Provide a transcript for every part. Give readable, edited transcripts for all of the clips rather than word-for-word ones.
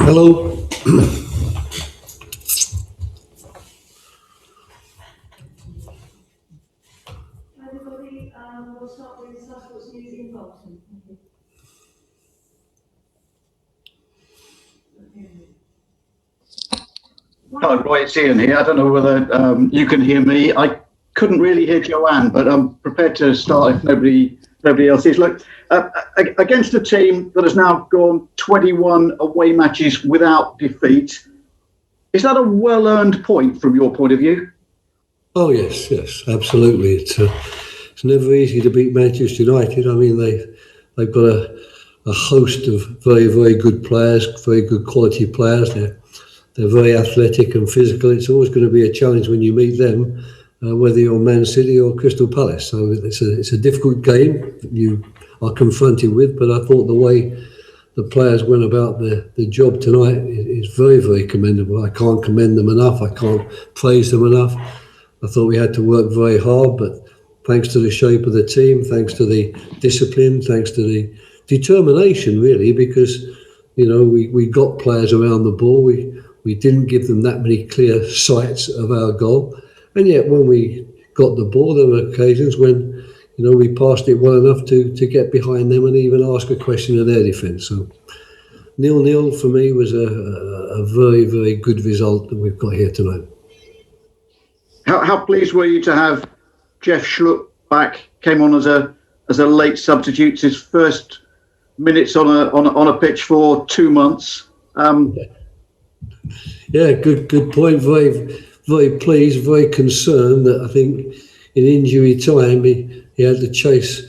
Hello. Everybody, we'll start with Sussex News in Bolton. Hello, Roy, it's Ian here. I don't know whether you can hear me. I couldn't really hear Joanne, but I'm prepared to start if nobody else is. Look, against a team that has now gone 21 away matches without defeat, is that a well-earned point from your point of view? Oh yes, absolutely. It's never easy to beat Manchester United. I mean, they've got a host of very, very good players, very good quality players. They're very athletic and physical. It's always going to be a challenge when you meet them, whether you're Man City or Crystal Palace. So it's a difficult game that you are confronted with. But I thought the way the players went about the job tonight is very, very commendable. I can't commend them enough. I can't praise them enough. I thought we had to work very hard, but thanks to the shape of the team, thanks to the discipline, thanks to the determination, really, because we got players around the ball. We didn't give them that many clear sights of our goal, and yet when we got the ball, there were occasions when we passed it well enough to get behind them and even ask a question of their defence. So 0-0 for me was a very, very good result that we've got here tonight. How pleased were you to have Jeff Schlupp back? Came on as a late substitute, his first minutes on a pitch for 2 months. Yeah, good point. Very, very pleased, very concerned that I think in injury time he had to chase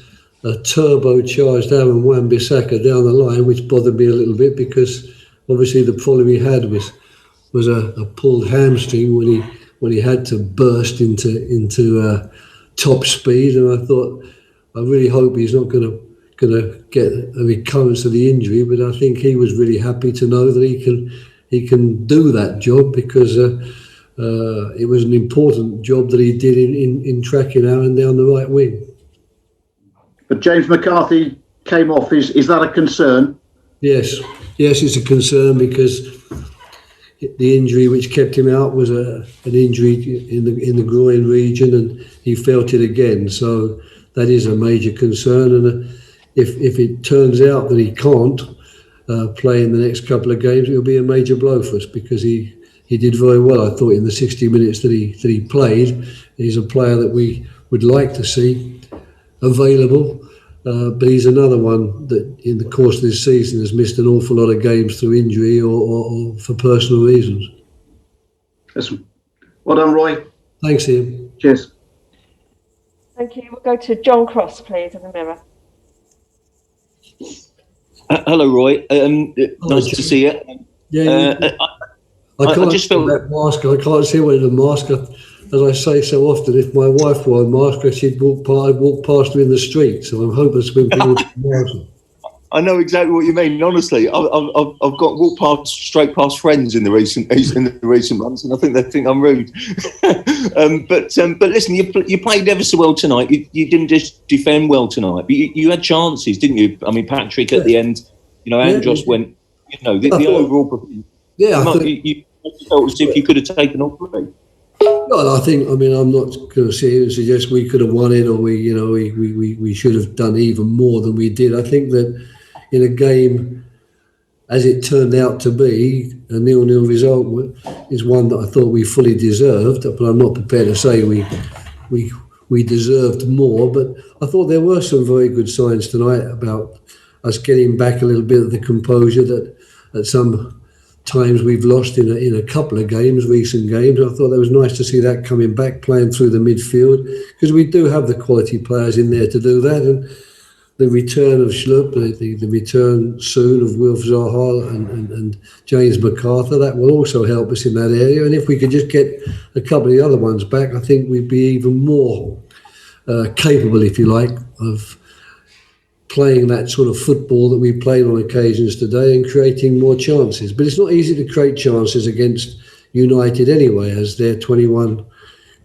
a turbocharged Aaron Wan-Bissaka down the line, which bothered me a little bit because obviously the problem he had was a pulled hamstring when he had to burst into top speed, and I thought, I really hope he's not going to get a recurrence of the injury. But I think he was really happy to know that he can do that job because it was an important job that he did in tracking Aaron down the right wing. But James McCarthy came off. Is that a concern? Yes, it's a concern because the injury which kept him out was an injury in the groin region, and he felt it again. So that is a major concern. And if it turns out that he can't play in the next couple of games, it'll be a major blow for us because he did very well. I thought in the 60 minutes that he played, he's a player that we would like to see available. But he's another one that in the course of this season has missed an awful lot of games through injury or for personal reasons. Well done, Roy. Thanks, Ian. Cheers. Thank you. We'll go to John Cross, please, in the Mirror. Hello, Roy. Nice to see you. Yeah, I can't see that mask. I can't see whether the mask. As I say so often, if my wife wore a mask, I'd walk past her in the street. So I'm hopeless when people mask. I know exactly what you mean. Honestly, I've got walked straight past friends in the recent months, and I think they think I'm rude. But listen, you played ever so well tonight. You didn't just defend well tonight, but you had chances, didn't you? I mean, Patrick at the end, Andros went. The overall. Yeah, you felt as if you could have taken all three. Well, I'm not going to sit here and suggest we could have won it or we should have done even more than we did. I think that in a game, as it turned out to be, a 0-0 result is one that I thought we fully deserved, but I'm not prepared to say we deserved more. But I thought there were some very good signs tonight about us getting back a little bit of the composure that at some times we've lost in a couple of recent games. I thought that was nice to see that coming back, playing through the midfield, because we do have the quality players in there to do that. And the return of Schlupp, the return soon of Wilf Zaha and James McArthur, that will also help us in that area. And if we could just get a couple of the other ones back, I think we'd be even more capable, if you like, of playing that sort of football that we played on occasions today and creating more chances. But it's not easy to create chances against United anyway, as their 21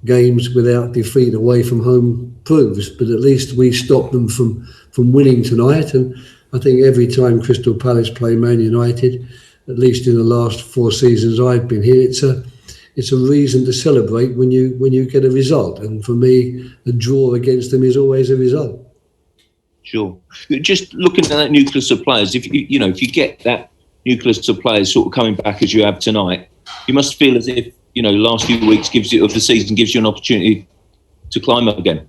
games without defeat away from home proves. But at least we stopped them from winning tonight, and I think every time Crystal Palace play Man United, at least in the last 4 seasons I've been here, it's a reason to celebrate when you get a result. And for me, a draw against them is always a result. Sure. Just looking at that nucleus of players, if you get that nucleus of players sort of coming back as you have tonight, you must feel as if the last few weeks of the season gives you an opportunity to climb up again.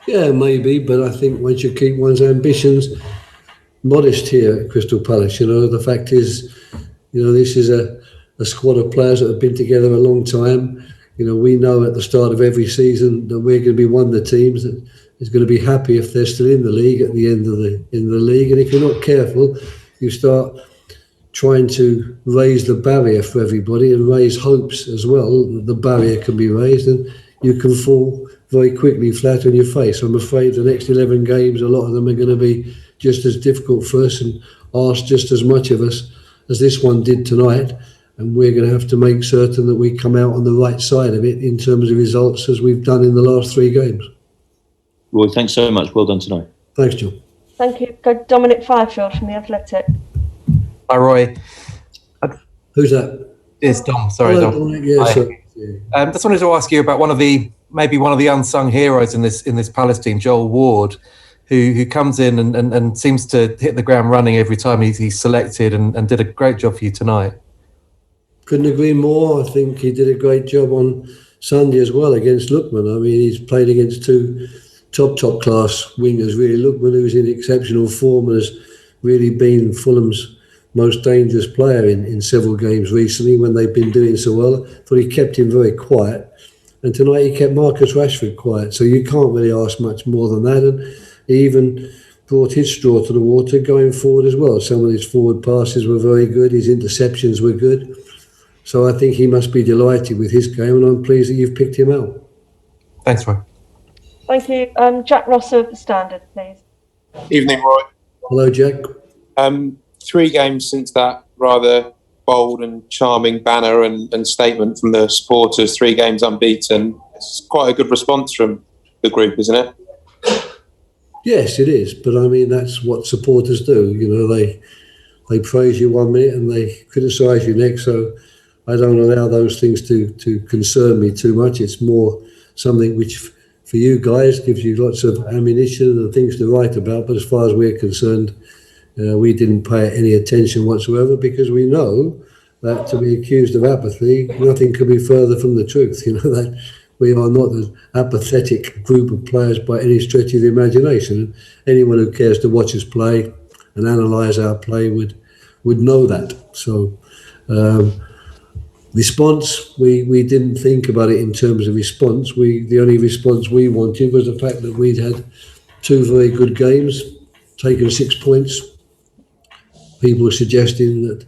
Yeah, maybe, but I think once you keep one's ambitions modest here at Crystal Palace, the fact is, this is a squad of players that have been together a long time. We know at the start of every season that we're going to be one of the teams that is going to be happy if they're still in the league at the end of the league. And if you're not careful, you start trying to raise the barrier for everybody and raise hopes as well that the barrier can be raised, and you can fall very quickly flat on your face. I'm afraid the next 11 games, a lot of them are going to be just as difficult for us and ask just as much of us as this one did tonight. And we're going to have to make certain that we come out on the right side of it in terms of results as we've done in the last 3 games. Roy, thanks so much. Well done tonight. Thanks, John. Thank you. Go Dominic Firefield from The Athletic. Hi, Roy. Who's that? It's Dom. Sorry, Hello, Dom. Dominic. Yeah, Hi. sorry. Yeah. Just wanted to ask you about one of the unsung heroes in this Palace team, Joel Ward, who comes in and seems to hit the ground running every time he's selected and did a great job for you tonight. Couldn't agree more. I think he did a great job on Sunday as well against Lookman. I mean, he's played against 2 top class wingers, really. Lookman, who's in exceptional form and has really been Fulham's most dangerous player in several games recently when they've been doing so well. I thought he kept him very quiet. And tonight he kept Marcus Rashford quiet. So you can't really ask much more than that. And he even brought his straw to the water going forward as well. Some of his forward passes were very good. His interceptions were good. So I think he must be delighted with his game, and I'm pleased that you've picked him out. Thanks, Roy. Thank you. Jack Ross of The Standard, please. Evening, Roy. Hello, Jack. 3 games since that rather bold and charming banner and statement from the supporters, 3 games unbeaten. It's quite a good response from the group, isn't it? Yes, it is. But I mean, that's what supporters do. They praise you 1 minute and they criticise you next. So I don't allow those things to concern me too much. It's more something which, for you guys, gives you lots of ammunition and things to write about. But as far as we're concerned, we didn't pay it any attention whatsoever, because we know that to be accused of apathy, nothing could be further from the truth. That we are not an apathetic group of players by any stretch of the imagination. Anyone who cares to watch us play and analyse our play would know that. So response, we didn't think about it in terms of response. The only response we wanted was the fact that we'd had 2 very good games, taken 6 points. People were suggesting that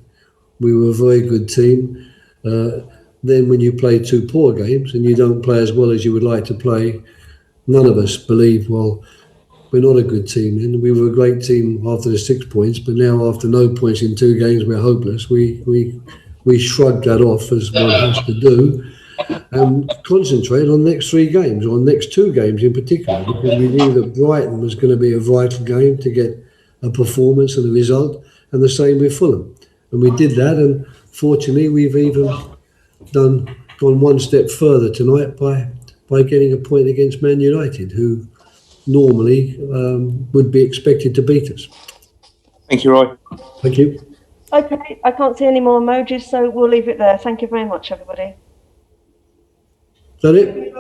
we were a very good team. Then when you play 2 poor games and you don't play as well as you would like to play, none of us believe, well, we're not a good team. And we were a great team after the 6 points, but now after no points in 2 games, we're hopeless. We shrugged that off, as one has to do, and concentrate on the next 3 games, or next 2 games in particular, because we knew that Brighton was going to be a vital game to get a performance and a result, and the same with Fulham. And we did that, and fortunately we've even gone 1 step further tonight by getting a point against Man United, who normally would be expected to beat us. Thank you, Roy. Thank you. Okay, I can't see any more emojis, so we'll leave it there. Thank you very much, everybody. Is that it?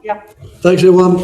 Yeah. Thanks, everyone.